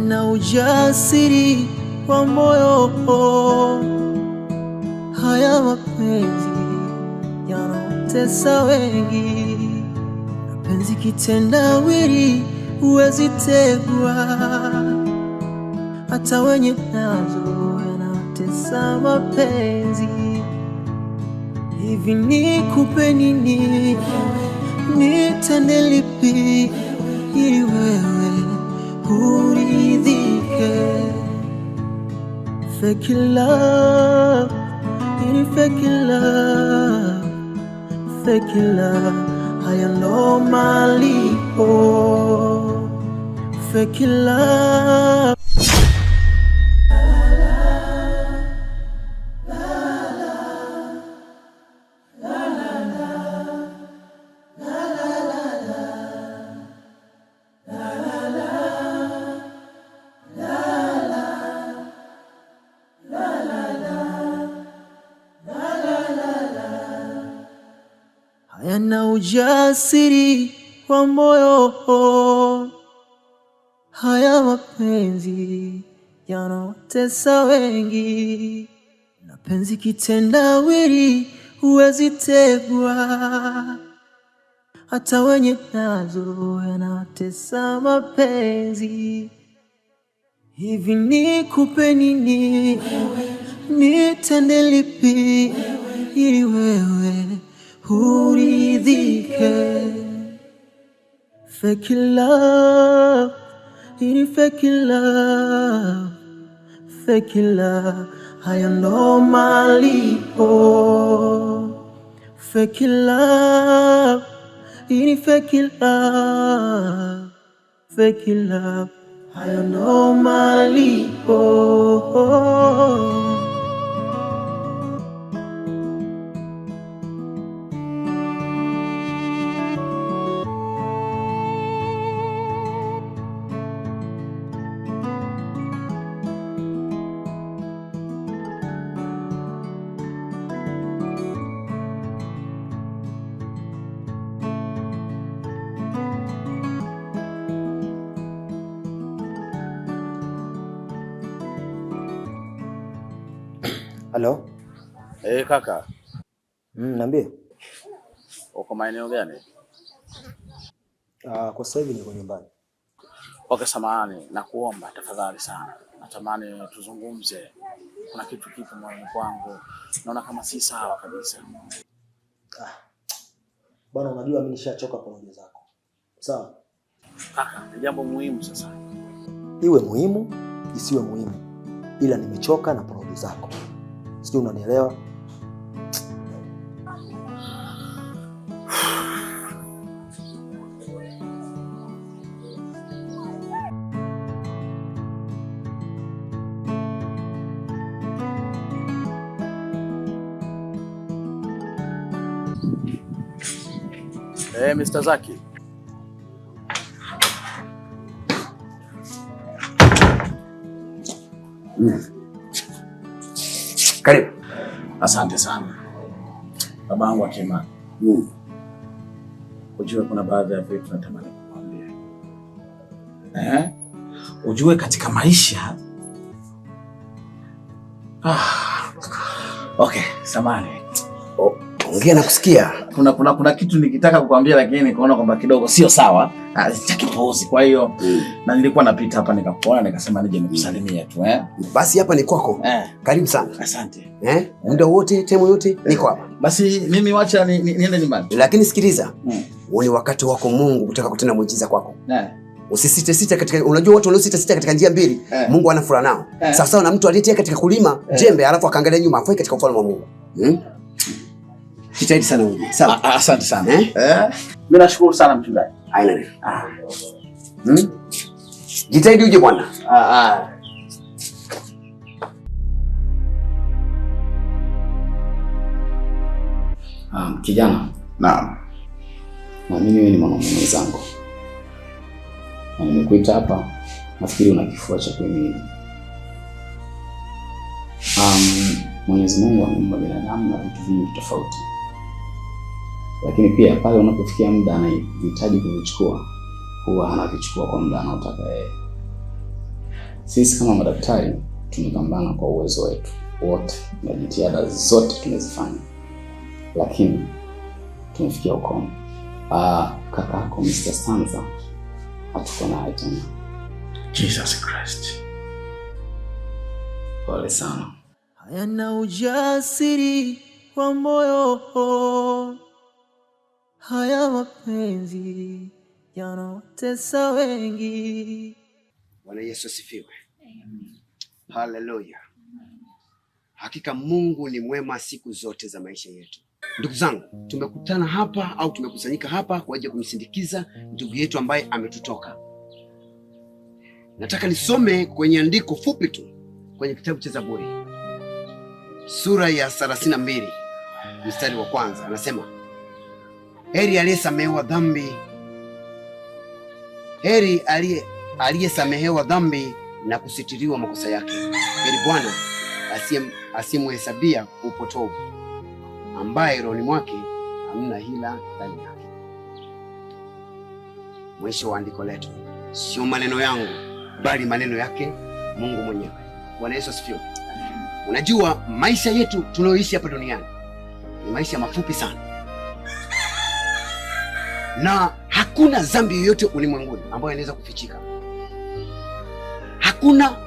hayana ujasiri wa moyo. Haya mapenzi yanatesa wengi, mapenzi kitendawili huwezi tegwa, hata wenye nazo yanatesa mapenzi. Hivi nikupe nini, nitende lipi ili wewe uridhike? Fake love, ili fake love, fake love hayana malipo. Fake love. Hayana ujasiri wa moyo. Haya mapenzi yanatesa wengi, mapenzi kitendawili huwezi tegwa, hata wenye nazo yanatesa mapenzi. Hivi nikupe nini, nitende lipi ili wewe uridhike? Fake love, ili fake love, fake love hayana malipo. Fake love, ili fake love, fake love hayana malipo. Halo? Kaka. Niambie. Uko maeneo gani? Kwa sasa hivi niko nyumbani. Okay, samahani, nakuomba tafadhali sana. Natamani tuzungumze. Kuna kitu kipo moyoni kwangu. Naona kama si sawa kabisa. Bwana, unajua mimi nishachoka pamoja zako. Sawa? Kaka, ni jambo muhimu sasa. Iwe muhimu, isiwe muhimu, ila nimechoka na pamoja zako. Sijui unanielewa? Mr. Zaki. Karibu. Asante sana. Babangu Akima. Ujue kuna baadhi ya vitu natamani kukuambia. Ujue katika maisha. Okay, samahani. Ongea na kusikia. Kuna kitu nikitaka kukuambia lakini nikaona kwamba kidogo sio sawa. Cha kipuuzi. Kwa hiyo na nilikuwa napita hapa nikakuona nikasema nije nikusalimie tu Basi hapa ni kwako. Karibu sana. Asante. Muda wote, temo yote niko hapa. Basi mimi wacha niende nyumbani. Lakini sikiliza. Ni wakati wako Mungu kutaka kutenda muujiza kwako. Usisite katika, unajua watu wanaosita katika njia mbili, Mungu ana furaha nao. Sawa na mtu aliyetia katika kulima jembe alafu akaangalia nyuma afai katika ufalme wa Mungu. Jitahidi sana uje. Sawa. Asante sana. Mimi nashukuru sana mchungaji. Haina neno. Jitahidi uje bwana. Kijana. Naam. Na mimi wewe ni mwanaume mwenzangu. Na nimekuita hapa, nafikiri una kifua cha kuamini. Mwenyezi Mungu ameumba binadamu na vitu vingi tofauti. Lakini pia pale unapofikia muda anahitaji kuvichukua, huwa anavichukua kwa muda anaotaka yeye. Sisi kama madaktari tumepambana kwa uwezo wetu wote na jitihada zote tumezifanya, lakini tumefikia ukomo. Kakako Mr. Stanza hatuko naye tena. Jesus Christ. Pole sana. Hayana ujasiri wa moyo, haya mapenzi yanatesa wengi. Bwana Yesu asifiwe. Haleluya. Hakika Mungu ni mwema siku zote za maisha yetu. Ndugu zangu, tumekutana hapa au tumekusanyika hapa kwa ajili ya kumsindikiza ndugu yetu ambaye ametutoka. Nataka nisome kwenye andiko fupi tu kwenye kitabu cha Zaburi sura ya 32 mstari wa 1. Anasema, heri aliyesamehewa dhambi, heri aliyesamehewa dhambi na kusitiriwa makosa yake. Heri Bwana asimhesabia upotovu, ambaye rohoni mwake hamna hila ndani yake. Mwisho wa andiko letu. Sio maneno yangu bali maneno yake Mungu mwenyewe. Bwana Yesu asifiwe. Unajua maisha yetu tunayoishi hapa duniani ni maisha mafupi sana, na hakuna dhambi yoyote ulimwenguni ambayo inaweza kufichika. Hakuna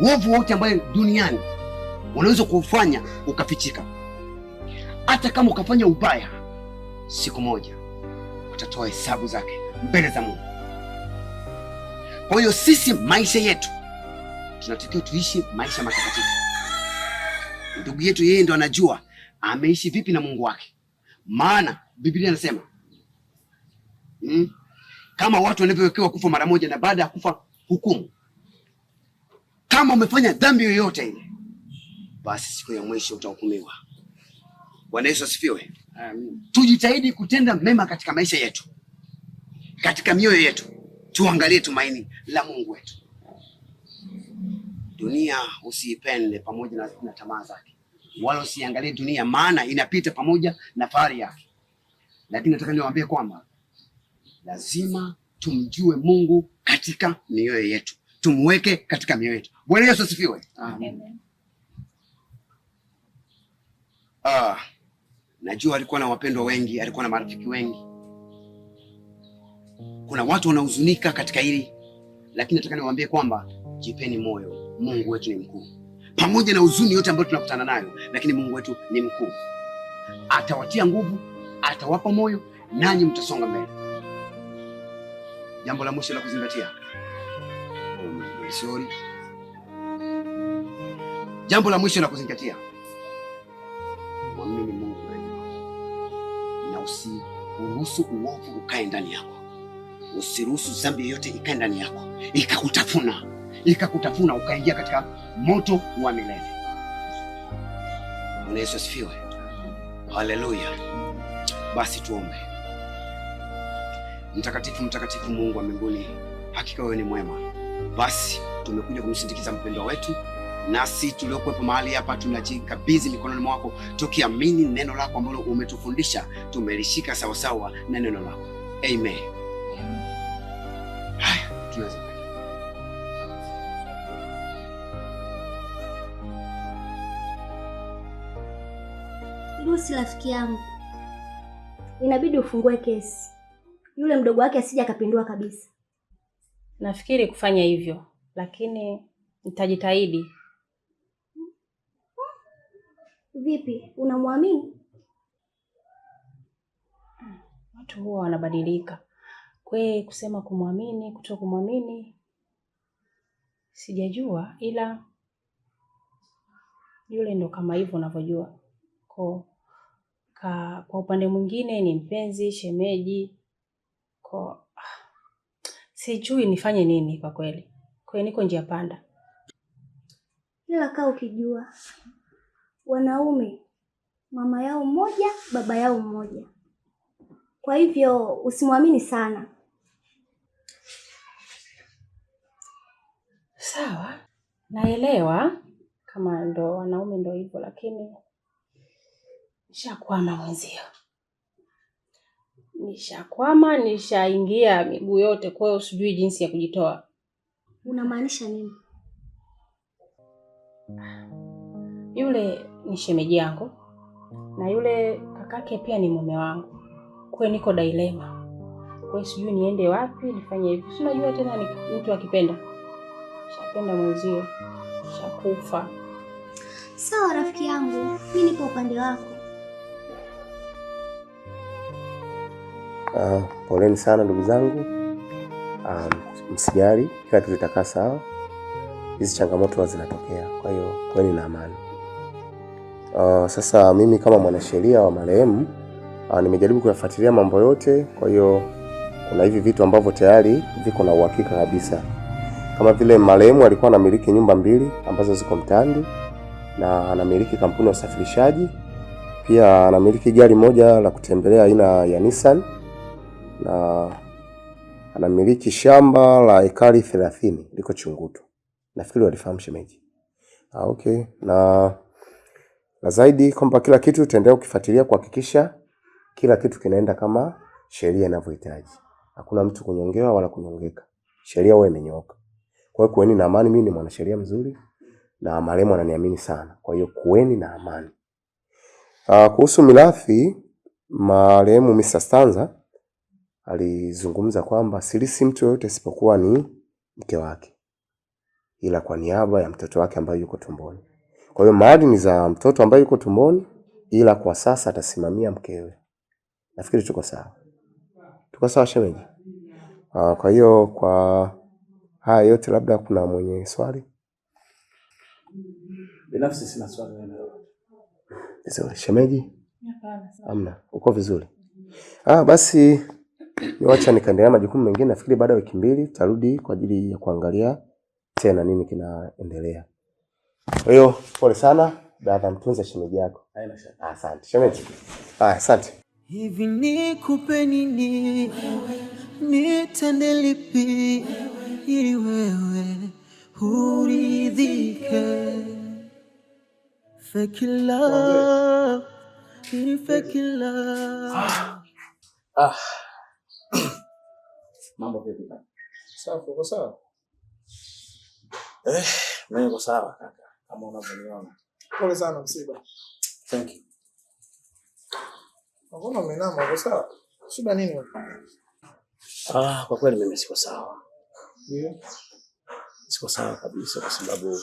uovu wote ambayo duniani unaweza kufanya ukafichika. Hata kama ukafanya ubaya, siku moja utatoa hesabu zake mbele za Mungu. Kwa hiyo sisi maisha yetu tunatakiwa tuishi maisha matakatifu. Ndugu yetu yeye ndo anajua ameishi vipi na Mungu wake. Maana Biblia inasema kama watu wanavyowekewa kufa mara moja na baada ya kufa hukumu. Kama umefanya dhambi yoyote ile, basi siku ya mwisho utahukumiwa. Bwana Yesu asifiwe. Tujitahidi kutenda mema katika maisha yetu, katika mioyo yetu. Tuangalie tumaini la Mungu wetu. Dunia usiipende pamoja na tamaa zake, wala usiangalie dunia, maana inapita pamoja na fahari yake. Lakini nataka niwaambie kwamba lazima tumjue Mungu katika mioyo yetu, tumweke katika mioyo yetu. Bwana Yesu asifiwe. Amen. Najua alikuwa na wapendwa wengi, alikuwa na marafiki wengi. Kuna watu wanahuzunika katika hili, lakini nataka niwaambie kwamba jipeni moyo, Mungu wetu ni mkuu. Pamoja na huzuni yote ambayo tunakutana nayo, lakini Mungu wetu ni mkuu. Atawatia nguvu, atawapa moyo, nanyi mtasonga mbele. Jambo la mwisho la kuzingatia. Jambo la mwisho la kuzingatia. Mwamini Mungu na usiruhusu uovu ukae ndani yako. Usiruhusu dhambi yoyote ikae ndani yako ikakutafuna ukaingia katika moto wa milele. Bwana Yesu asifiwe. Haleluya. Basi tuombe. Mtakatifu, mtakatifu Mungu wa mbinguni, hakika wewe ni mwema. Basi tumekuja kumsindikiza mpendwa wetu, nasi tuliokuwepo mahali hapa tunajikabidhi mikononi mwako, tukiamini neno lako ambalo umetufundisha tumelishika sawa sawa na neno lako. Amen. Haya, tunaweza. Lucy rafiki yangu, inabidi ufungue kesi. Yule mdogo wake asije akapindua kabisa. Nafikiri kufanya hivyo, lakini nitajitahidi. Vipi, unamwamini? Watu huwa wanabadilika. Kusema kumwamini, kutokumwamini sijajua, ila yule ndo kama hivyo unavyojua. Kwa upande mwingine ni mpenzi, shemeji. Sijui nifanye nini kwa kweli. Niko njia panda. Ila kaa ukijua wanaume mama yao mmoja, baba yao mmoja. Kwa hivyo usimwamini sana. Sawa, naelewa kama ndo wanaume ndo hivyo, lakini nishakwama mwenzio. Nishaingia miguu yote, kwa hiyo sijui jinsi ya kujitoa. Unamaanisha nini? Yule ni shemeji yangu na yule kakake pia ni mume wangu. Kwa hiyo niko dilema. Kwa hiyo sijui niende wapi, nifanye hivi. Si unajua tena ni mtu akipenda. Shapenda mwenzio. Shakufa. Sawa rafiki yangu, mimi nipo upande wako. Poleni sana ndugu zangu. Msijali, kila kitu kitakaa sawa. Hizi changamoto zinatokea, kwa hiyo kweni na amani. Sasa mimi kama mwanasheria wa marehemu nimejaribu kuyafuatilia mambo yote, kwa hiyo kuna hivi vitu ambavyo tayari viko na uhakika kabisa. Kama vile marehemu alikuwa anamiliki nyumba 2 ambazo ziko Mtandi, na anamiliki kampuni ya usafirishaji, pia anamiliki gari moja la kutembelea aina ya Nissan, na anamiliki shamba la ekari 30 liko Chungutu. Nafikiri walifahamu shemeji. Okay. Na zaidi kwamba kila kitu tutaendelea kukifuatilia kuhakikisha kila kitu kinaenda kama sheria inavyohitaji. Hakuna mtu kunyongewa wala kunyongeka. Sheria wewe imenyooka. Kwa hiyo kuweni na amani, mimi ni mwanasheria mzuri na marehemu ananiamini sana. Kwa hiyo kuweni na amani. Kuhusu mirathi, marehemu Mr. Stanza alizungumza kwamba silisi mtu yote isipokuwa ni mke wake, ila kwa niaba ya mtoto wake ambaye yuko tumboni. Kwa hiyo mali ni za mtoto ambaye yuko tumboni, ila kwa sasa atasimamia mkewe. Nafikiri tuko sawa. Tuko sawa shemeji? Kwa hiyo kwa haya yote labda kuna mwenye swali? Binafsi sina swali lolote. Vizuri shemeji? Hamna. Uko vizuri? Basi niacha nikaendelea majukumu mengine. Nafikiri baada ya wiki 2 tutarudi kwa ajili ya kuangalia tena nini kinaendelea. Kwa hiyo pole sana, dada mtunze shemeji yako. Haina shaka. Asante shemeji. Asante. Hivi nikupe nini, nitende lipi ili wewe uridhike? Fake love, ili fake love. Mambo vipi kaka? Sawa, uko sawa? Mimi niko sawa kaka, kama unavyoniona. Pole sana msiba. Thank you. Mbona umenama, uko sawa? Shida nini wewe? Kwa kweli mimi siko sawa. Ndio. Siko sawa kabisa kwa sababu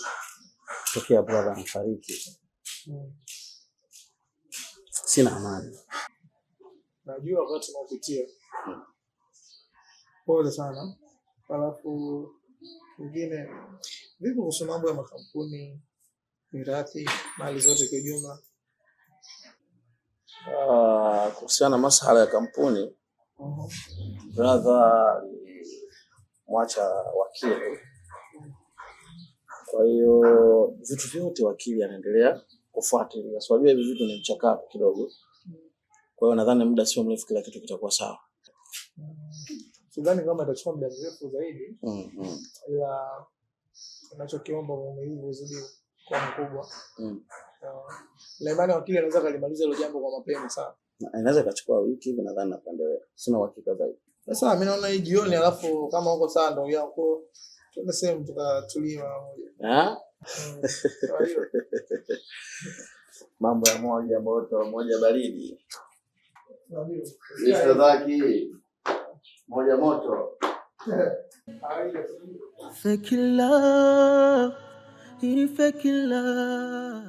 tokea brother amefariki. Sina amani. Najua wakati unaopitia. Pole sana. Alafu mwingine vipi kuhusu mambo ya makampuni, mirathi, mali zote kwa jumla? Kuhusiana na masuala ya kampuni, brother mwacha wakili. Kwa hiyo vitu vyote wakili anaendelea kufuatilia. Sababu hivi vitu ni mchakato kidogo. Kwa hiyo nadhani muda sio mrefu kila kitu kitakuwa sawa. Sidhani kama itachukua muda mrefu zaidi. Ila tunachokiomba muhimu uzidi kwa mkubwa. Na imani wakili anaweza kalimaliza hilo jambo kwa mapema sana. Inaweza kachukua wiki hivi nadhani napendelea. Sina uhakika zaidi. Sasa mimi naona hii jioni, alafu kama uko sawa ndio yako tuende sehemu tukatulia pamoja. Mambo ya moja moto, moja baridi. Ndio. Zaki. Moja moto. Fake love, ili fake love.